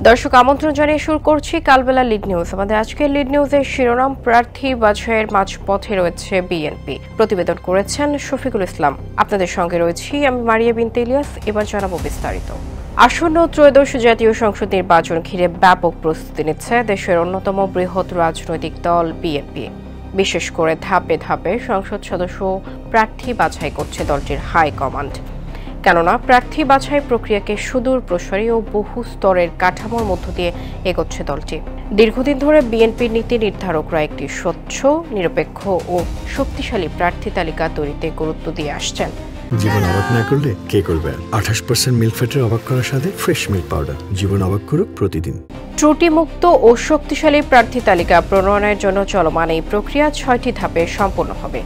দর্শক আমন্ত্রণ জানিয়ে শুরু করছি কালবেলা লিড নিউজ। আমাদের আজকের লিড নিউজের শিরোনাম প্রার্থী বাছাইয়ের মাঝপথে রয়েছে বিএনপি। প্রতিবেদন করেছেন শফিকুল ইসলাম। আপনাদের সঙ্গে রয়েছি আমি মারিয়া বিনতে ইলিয়াস। এবার জানাবো বিস্তারিত। আসন্ন ত্রয়োদশ জাতীয় সংসদ নির্বাচন ঘিরে ব্যাপক প্রস্তুতি নিচ্ছে দেশের অন্যতম বৃহৎ রাজনৈতিক দল বিএনপি। বিশেষ করে ধাপে ধাপে সংসদ সদস্য প্রার্থী বাছাই করছে দলটির হাইকমান্ড। কেননা প্রার্থী বাছাই প্রক্রিয়াকে সুদূর প্রসারী ও বহু স্তরের কাঠামোর মধ্য দিয়ে এগোচ্ছে দলটি। দীর্ঘদিন ধরে বিএনপির নীতি নির্ধারকরা একটি স্বচ্ছ, নিরপেক্ষ ও শক্তিশালী প্রার্থী তালিকা তৈরিতে গুরুত্ব দিয়ে আসছেন। জীবন অবাক না করলে কে করবে? 28% মিল্ক ফ্যাটের অবাক করার সাথে ফ্রেশ মিল্ক পাউডার। জীবন অবাক করুক প্রতিদিন। ত্রুটিমুক্ত ও শক্তিশালী প্রার্থী তালিকা প্রণয়নের জন্য চলমান এই প্রক্রিয়া 6টি ধাপে সম্পন্ন হবে।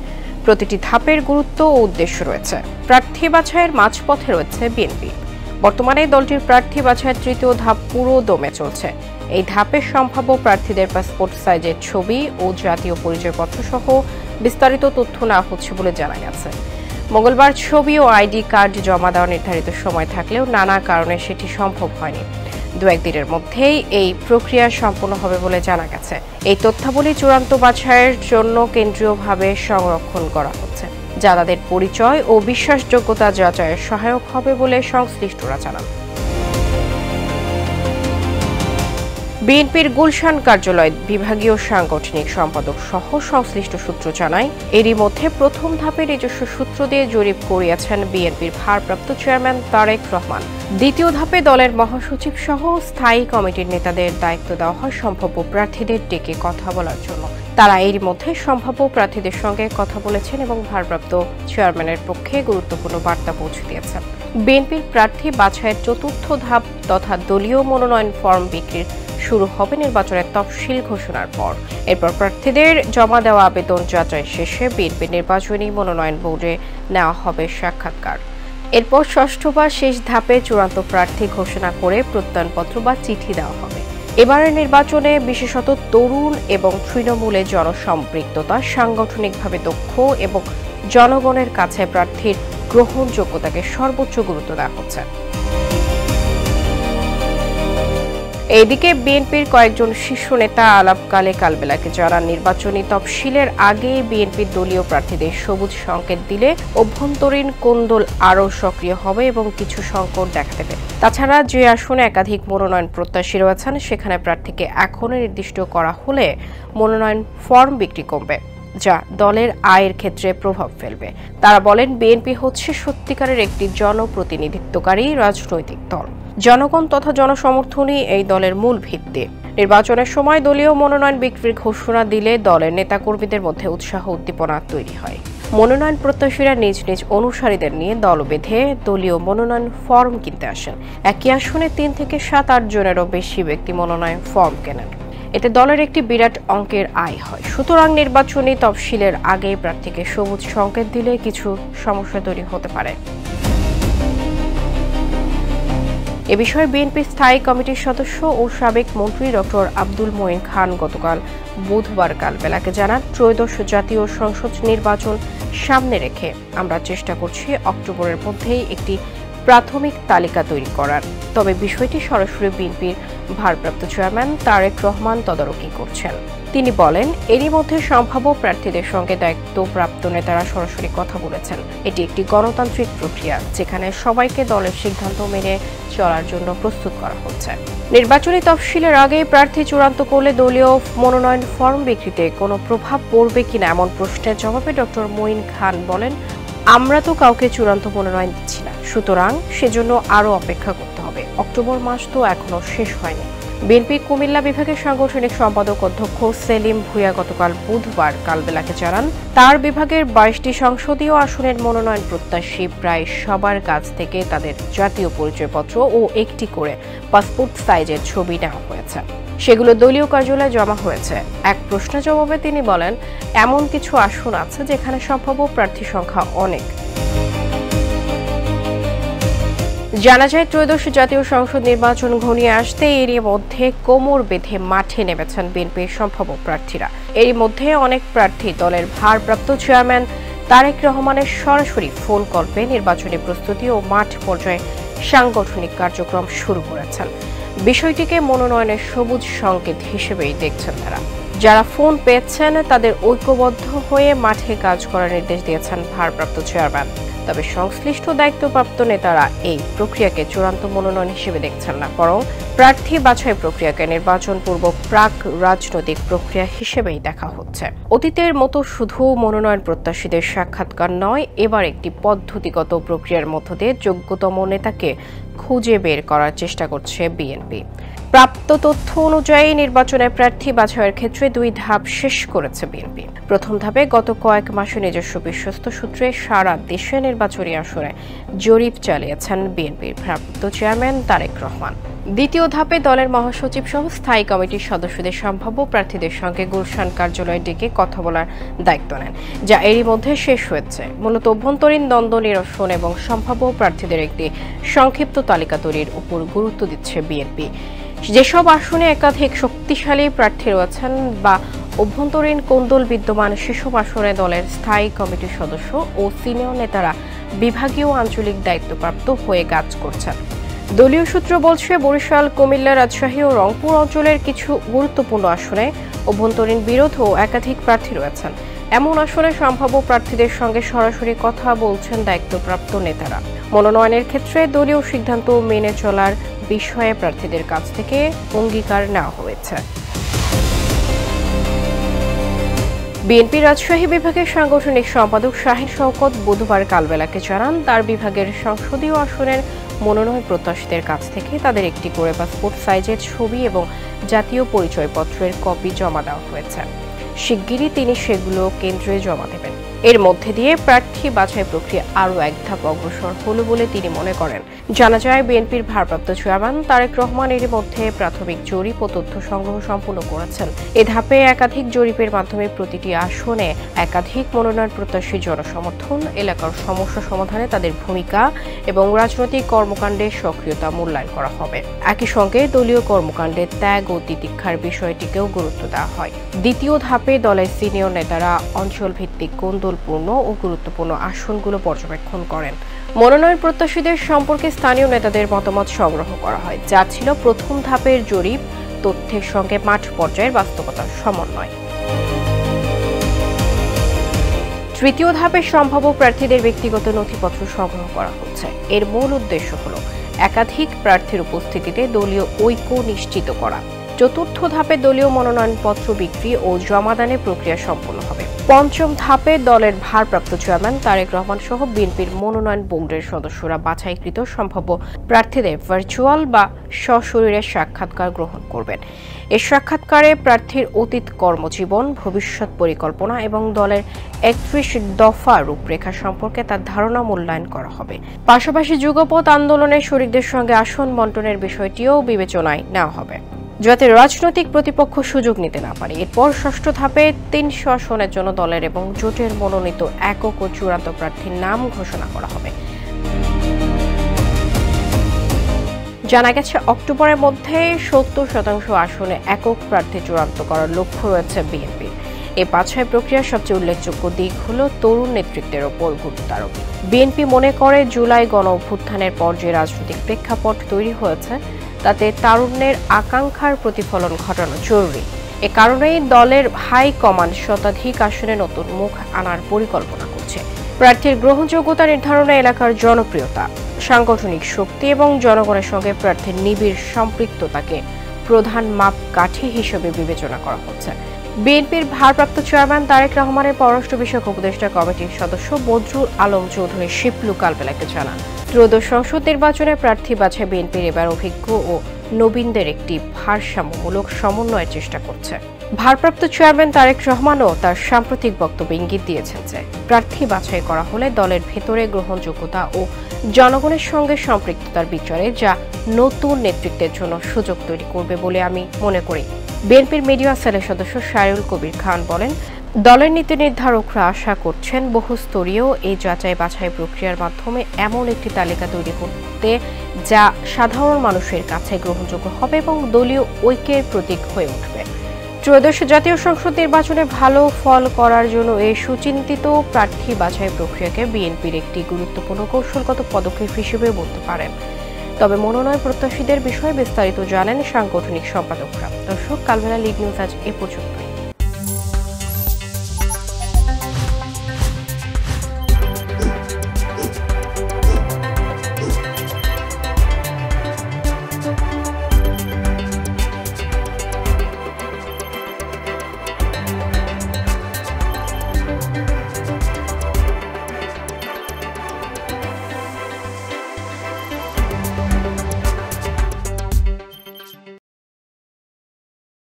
প্রতিটি ধাপের গুরুত্ব ও উদ্দেশ্য রয়েছে। প্রার্থী বাছাইয়ের মাঝপথে রয়েছে বিএনপি। বর্তমানে দলটির প্রার্থী বাছাইয়ের তৃতীয় ধাপ পুরো দমে চলছে। এই ধাপে সম্ভাব্য প্রার্থীদের পাসপোর্ট সাইজের ছবি ও জাতীয় পরিচয়পত্র সহ বিস্তারিত তথ্য নেওয়া হচ্ছে বলে জানা গেছে। মঙ্গলবার ছবি ও আইডি কার্ড জমা দেওয়ার নির্ধারিত সময় থাকলেও নানা কারণে সেটি সম্ভব হয়নি। দু একদিনের মধ্যেই এই প্রক্রিয়া সম্পন্ন হবে বলে জানা গেছে। এই তথ্যাবলী চূড়ান্ত বাছাইয়ের জন্য কেন্দ্রীয়ভাবে সংরক্ষণ করা হচ্ছে, যা তাদের পরিচয় ও বিশ্বাসযোগ্যতা যাচাইয়ের সহায়ক হবে বলে সংশ্লিষ্টরা জানান। বিএনপির গুলশান কার্যালয় বিভাগীয় সাংগঠনিক সম্পাদক সহ সংশ্লিষ্ট সূত্র জানায়, এরই মধ্যে প্রথম ধাপে নিজস্ব সূত্র দিয়ে জরিপ করিয়েছেন বিএনপির ভারপ্রাপ্ত চেয়ারম্যান তারেক রহমান। দ্বিতীয় ধাপে দলের মহাসচিব সহ স্থায়ী কমিটির নেতাদের দায়িত্ব দেওয়া হয় সম্ভাব্য প্রার্থীদের ডেকে কথা বলার জন্য। তারা এরই মধ্যে সম্ভাব্য প্রার্থীদের সঙ্গে কথা বলেছেন এবং ভারপ্রাপ্ত চেয়ারম্যানের পক্ষে গুরুত্বপূর্ণ বার্তা পৌঁছে দিয়েছেন। বিএনপির প্রার্থী বাছাইয়ের চতুর্থ ধাপ তথা দলীয় মনোনয়ন ফর্ম বিক্রির শুরু হবে নির্বাচনের তফসিল ঘোষণার পর। এরপর প্রার্থীদের জমা দেওয়া আবেদন যাচাই শেষে বিএনপি নির্বাচনী মনোনয়ন বোর্ডে নেওয়া হবে সাক্ষাৎকার। এরপর ষষ্ঠ বা শেষ ধাপে চূড়ান্ত প্রার্থী ঘোষণা করে প্রত্যয়নপত্র বা চিঠি দেওয়া হবে। এবারের নির্বাচনে বিশেষত তরুণ এবং তৃণমূলে জনসম্পৃক্ততা, সাংগঠনিকভাবে দক্ষ এবং জনগণের কাছে প্রার্থীর গ্রহণযোগ্যতাকে সর্বোচ্চ গুরুত্ব দেওয়া হচ্ছে। এদিকে বিএনপির কয়েকজন শীর্ষ নেতা আলাপকালে কালবেলাকে জানান, নির্বাচনী তফসিলের আগে বিএনপির দলীয় প্রার্থীদের সবুজ সংকেত দিলে অভ্যন্তরীণ কোন্দল আরও সক্রিয় হবে এবং কিছু সংকট দেখা দেবে। তাছাড়া যে আসনে একাধিক মনোনয়ন প্রত্যাশী রয়েছেন সেখানে প্রার্থীকে এখনও নির্দিষ্ট করা হলে মনোনয়ন ফর্ম বিক্রি কমবে, যা দলের আয়ের ক্ষেত্রে প্রভাব ফেলবে। তারা বলেন, বিএনপি হচ্ছে সত্যিকারের একটি জনপ্রতিনিধিত্বকারী রাজনৈতিক দল। জনগণ তথা জনসমর্থনই এই দলের মূল ভিত্তি। নির্বাচনের সময় দলীয় মনোনয়ন বিক্রির ঘোষণা দিলে দলের নেতাকর্মীদের মধ্যে উৎসাহ উদ্দীপনা তৈরি হয়। মনোনয়ন প্রত্যাশীরা নিজ নিজ অনুসারীদের নিয়ে দল বেঁধে দলীয় মনোনয়ন ফর্ম কিনতে আসেন। একই আসনে 3 থেকে 7-8 জনেরও বেশি ব্যক্তি মনোনয়ন ফর্ম কেনেন। এতে দলের একটি বিরাট অঙ্কের আয় হয়। সুতরাং নির্বাচনী তফসিলের আগে প্রার্থীকে সবুজ সংকেত দিলে কিছু সমস্যা তৈরি হতে পারে। এ বিষয়ে বিএনপির স্থায়ী কমিটির সদস্য ও সাবেক মন্ত্রী ডক্টর আব্দুল মঈন খান গতকাল বুধবার কালবেলাকে জানান, ত্রয়োদশ জাতীয় সংসদ নির্বাচন সামনে রেখে আমরা চেষ্টা করছি অক্টোবরের মধ্যেই একটি প্রাথমিক তালিকা তৈরি করার। তবে বিষয়টি সরাসরি বিএনপির ভারপ্রাপ্ত চেয়ারম্যান তারেক রহমান তদারকি করছেন। তিনি বলেন, এরই মধ্যে সম্ভাব্য প্রার্থীদের সঙ্গে দায়িত্বপ্রাপ্ত নেতারা সরাসরি কথা বলেছেন। এটি একটি গণতান্ত্রিক প্রক্রিয়া, যেখানে সবাইকে দলের সিদ্ধান্ত মেনে চলার জন্য প্রস্তুত করা হচ্ছে। নির্বাচনী তফসিলের আগে প্রার্থী চূড়ান্ত করলে দলীয় মনোনয়ন ফর্ম বিক্রিতে কোনো প্রভাব পড়বে কিনা এমন প্রশ্নের জবাবে ডক্টর মঈন খান বলেন, আমরা তো কাউকে চূড়ান্ত মনোনয়ন দিচ্ছি না, সুতরাং সেজন্য আরও অপেক্ষা করতে হবে। অক্টোবর মাস তো এখনো শেষ হয়নি। বিএনপি কুমিল্লা বিভাগের সাংগঠনিক সম্পাদক অধ্যক্ষ সেলিম ভুঁইয়া গতকাল বুধবার কালবেলাকে জানান, তার বিভাগের 22টি সংসদীয় আসনের মনোনয়ন প্রত্যাশী প্রায় সবার কাছ থেকে তাদের জাতীয় পরিচয়পত্র ও একটি করে পাসপোর্ট সাইজের ছবি নেওয়া হয়েছে। সেগুলো দলীয় কার্যালয়ে জমা হয়েছে। এক প্রশ্নের জবাবে তিনি বলেন, এমন কিছু আসন আছে যেখানে সম্ভাব্য প্রার্থী সংখ্যা অনেক। জানা যায়, ত্রয়োদশ জাতীয় সংসদ নির্বাচন ঘনিয়ে আসতে এরই মধ্যে কোমর বেঁধে মাঠে নেমেছেন বিএনপির সম্ভাব্য প্রার্থীরা। এরই মধ্যে অনেক প্রার্থী দলের ভারপ্রাপ্ত চেয়ারম্যান তারেক রহমানের সরাসরি ফোন কল পেয়ে নির্বাচনী প্রস্তুতি ও মাঠ পর্যায়ে সাংগঠনিক কার্যক্রম শুরু করেছেন। বিষয়টিকে মনোনয়নের সবুজ সংকেত হিসেবেই দেখছেন তারা। যারা ফোন পেয়েছেন তাদের ঐক্যবদ্ধ হয়ে মাঠে কাজ করার নির্দেশ দিয়েছেন ভারপ্রাপ্ত চেয়ারম্যান। তবে সংশ্লিষ্ট দায়িত্বপ্রাপ্ত নেতারা এই প্রক্রিয়াকে চূড়ান্ত মনোনয়ন হিসেবে দেখছেন না, বরং প্রার্থী বাছাই প্রক্রিয়াকে নির্বাচন পূর্ব প্রাক রাজনৈতিক প্রক্রিয়া হিসেবেই দেখা হচ্ছে। অতীতের মতো শুধু মনোনয়ন প্রত্যাশীদের সাক্ষাৎকার নয়, এবার একটি পদ্ধতিগত প্রক্রিয়ার মধ্য দিয়ে যোগ্যতম নেতাকে খুঁজে বের করার চেষ্টা করছে বিএনপি। প্রাপ্ত তথ্য অনুযায়ী নির্বাচনের প্রার্থী বাছাইয়ের ক্ষেত্রে 2 ধাপ শেষ করেছে বিএনপি। প্রথম ধাপে গত কয়েক মাসে নিজস্ব বিশ্বস্ত সূত্রে সারা দেশে নির্বাচনী আসনে জরিপ চালিয়েছেন বিএনপির ভারপ্রাপ্ত চেয়ারম্যান তারেক রহমান। দ্বিতীয় ধাপে দলের মহাসচিব সহ স্থায়ী কমিটির সদস্যদের সম্ভাব্য প্রার্থীদের সঙ্গে গুলশান কার্যালয়ে ডেকে কথা বলার দায়িত্ব নেন, যা এরই মধ্যে শেষ হয়েছে। মূলত অভ্যন্তরীণ দ্বন্দ্ব নিরসন এবং সম্ভাব্য প্রার্থীদের একটি সংক্ষিপ্ত তালিকা তৈরির উপর গুরুত্ব দিচ্ছে বিএনপি। যেসব আসনে একাধিক শক্তিশালী প্রার্থী রয়েছেন বা অভ্যন্তরীণ কোন্দল বিদ্যমান, সেসব আসনে দলের স্থায়ী কমিটির সদস্য ও সিনিয়র নেতারা বিভাগীয় আঞ্চলিক দায়িত্বপ্রাপ্ত হয়ে কাজ করছেন। দলীয় সূত্র বলছে, বরিশাল, কুমিল্লা, রাজশাহী ও রংপুর অঞ্চলের কিছু গুরুত্বপূর্ণ আসনে অভ্যন্তরীণ বিরোধ ও একাধিক প্রার্থী রয়েছেন। এমন আসনে সম্ভাব্য প্রার্থীদের সঙ্গে সরাসরি কথা বলছেন দায়িত্বপ্রাপ্ত নেতারা। মনোনয়নের ক্ষেত্রে দলীয় সিদ্ধান্ত মেনে চলার বিষয়ে প্রার্থীদের কাছ থেকে অঙ্গীকার নেওয়া হয়েছে। বিএনপি রাজশাহী বিভাগের সাংগঠনিক সম্পাদক শাহিন শওকত বুধবার কালবেলাকে জানান, তার বিভাগের সংসদীয় আসনের মনোনয়ন প্রত্যাশীদের কাছ থেকে তাদের একটি করে পাসপোর্ট সাইজের ছবি এবং জাতীয় পরিচয়পত্রের কপি জমা দেওয়া হয়েছে। শিগগিরই তিনি সেগুলো কেন্দ্রে জমা দেবেন। এর মধ্যে দিয়ে প্রার্থী বাছাই প্রক্রিয়া আরও এক ধাপ অগ্রসর হলো বলে তিনি মনে করেন। জানা যায়, বিএনপির ভারপ্রাপ্ত চেয়ারম্যান তারেক রহমান এর মধ্যে প্রাথমিক জরিপ ও তথ্য সংগ্রহ সম্পূর্ণ করেছেন। এ ধাপে একাধিক জরিপের মাধ্যমে প্রতিটি আসনে একাধিক মনোনয়ন প্রত্যাশী জনসমর্থন, এলাকার সমস্যা সমাধানে তাদের ভূমিকা এবং রাজনৈতিক কর্মকাণ্ডের সক্রিয়তা মূল্যায়ন করা হবে। একই সঙ্গে দলীয় কর্মকাণ্ডে ত্যাগ ও তিতিক্ষার বিষয়টিকেও গুরুত্ব দেওয়া হয়। দ্বিতীয় ধাপে দলের সিনিয়র নেতারা অঞ্চলভিত্তিক কোন্দলপূর্ণ ও গুরুত্বপূর্ণ আসনগুলো পর্যবেক্ষণ করেন। মনোনয়ন প্রত্যাশীদের সম্পর্কে স্থানীয় নেতাদের মতামত সংগ্রহ করা হয়, যা ছিল প্রথম ধাপের জরিপ তথ্যের সঙ্গে মাঠ পর্যায়ের বাস্তবতার সমন্বয়। তৃতীয় ধাপে সম্ভাব্য প্রার্থীদের ব্যক্তিগত নথিপত্র সংগ্রহ করা হচ্ছে। এর মূল উদ্দেশ্য হল একাধিক প্রার্থীর উপস্থিতিতে দলীয় ঐক্য নিশ্চিত করা। চতুর্থ ধাপে দলীয় মনোনয়নপত্র বিক্রি ও জমাদানের প্রক্রিয়া সম্পন্ন হবে। পঞ্চম ধাপে দলের ভারপ্রাপ্ত চেয়ারম্যান তারেক রহমান সহ বিএনপির মনোনয়ন বোর্ডের সদস্যরা বাছাইকৃত সম্ভাব্য প্রার্থীদের ভার্চুয়াল বা সশরীরে সাক্ষাৎকার গ্রহণ করবেন। এই সাক্ষাৎকারে প্রার্থীর অতীত কর্মজীবন, ভবিষ্যৎ পরিকল্পনা এবং দলের 31 দফা রূপরেখা সম্পর্কে তার ধারণা মূল্যায়ন করা হবে। পাশাপাশি যুগপৎ আন্দোলনের শরিকদের সঙ্গে আসন বণ্টনের বিষয়টিও বিবেচনায় নেওয়া হবে, যাতে রাজনৈতিক প্রতিপক্ষ সুযোগ নিতে না পারে। এরপর ষষ্ঠ ধাপে 300 আসনের জন্য দলের এবং জোটের মনোনীত একক ও চূড়ান্ত প্রার্থীর নাম ঘোষণা করা হবে। জানা গেছে, অক্টোবরের মধ্যে 70% আসনে একক প্রার্থী চূড়ান্ত করার লক্ষ্য রয়েছে বিএনপির। এই বাছাই প্রক্রিয়ার সবচেয়ে উল্লেখযোগ্য দিক হল তরুণ নেতৃত্বের ওপর গুরুত্ব আরোপ। বিএনপি মনে করে, জুলাই গণ অভ্যুত্থানের পর যে রাজনৈতিক প্রেক্ষাপট তৈরি হয়েছে, তাতে তারুণ্যের আকাঙ্ক্ষার প্রতিফলন ঘটানো জরুরি। এ কারণেই দলের হাই কমান্ড শতাধিক আসনে নতুন মুখ আনার পরিকল্পনা করছে। প্রার্থীর গ্রহণযোগ্যতা নির্ধারণে এলাকার জনপ্রিয়তা, সাংগঠনিক শক্তি এবং জনগণের সঙ্গে প্রার্থীর নিবিড় সম্পৃক্ততাকে প্রধান মাপকাঠি হিসেবে বিবেচনা করা হচ্ছে। বিএনপির ভারপ্রাপ্ত চেয়ারম্যান তারেক রহমানের পররাষ্ট্র বিষয়ক উপদেষ্টা কমিটির সদস্য বদরুল আলম চৌধুরী শিপলু কালবেলাকে জানান, ত্রয়োদশ সংসদ নির্বাচনে প্রার্থী বাছাই বিএনপির এবার অভিজ্ঞ ও নবীনদের একটি ভারসাম্যমূলক সমন্বয়ের চেষ্টা করছে। ভারপ্রাপ্ত চেয়ারম্যান তারেক রহমানও তার সাম্প্রতিক বক্তব্যে ইঙ্গিত দিয়েছেন যে, প্রার্থী বাছাই করা হলে দলের ভেতরে গ্রহণযোগ্যতা ও জনগণের সঙ্গে সম্পৃক্ততার বিচারে যা নতুন নেতৃত্বের জন্য সুযোগ তৈরি করবে বলে আমি মনে করি। বিএনপির মিডিয়া সেলের সদস্য শায়রুল কবির খান বলেন, দলের নীতি নির্ধারকরা আশা করছেন বহুস্তরীয় এই যাচাই বাছাই প্রক্রিয়ার মাধ্যমে এমন একটি তালিকা তৈরি করতে যা সাধারণ মানুষের কাছে গ্রহণযোগ্য হবে এবং দলীয় ঐক্যের প্রতীক হয়ে উঠবে। ত্রয়োদশ জাতীয় সংসদ নির্বাচনে ভালো ফল করার জন্য এই সুচিন্তিত প্রার্থী বাছাই প্রক্রিয়াকে বিএনপির একটি গুরুত্বপূর্ণ কৌশলগত পদক্ষেপ হিসেবে বলতে পারেন। তবে মনোনয়ন প্রত্যাশীদের বিষয়ে বিস্তারিত জানেন সাংগঠনিক সম্পাদকরা। দর্শক, কালবেলা লিগ নিউজ আজ এ পর্যন্তই।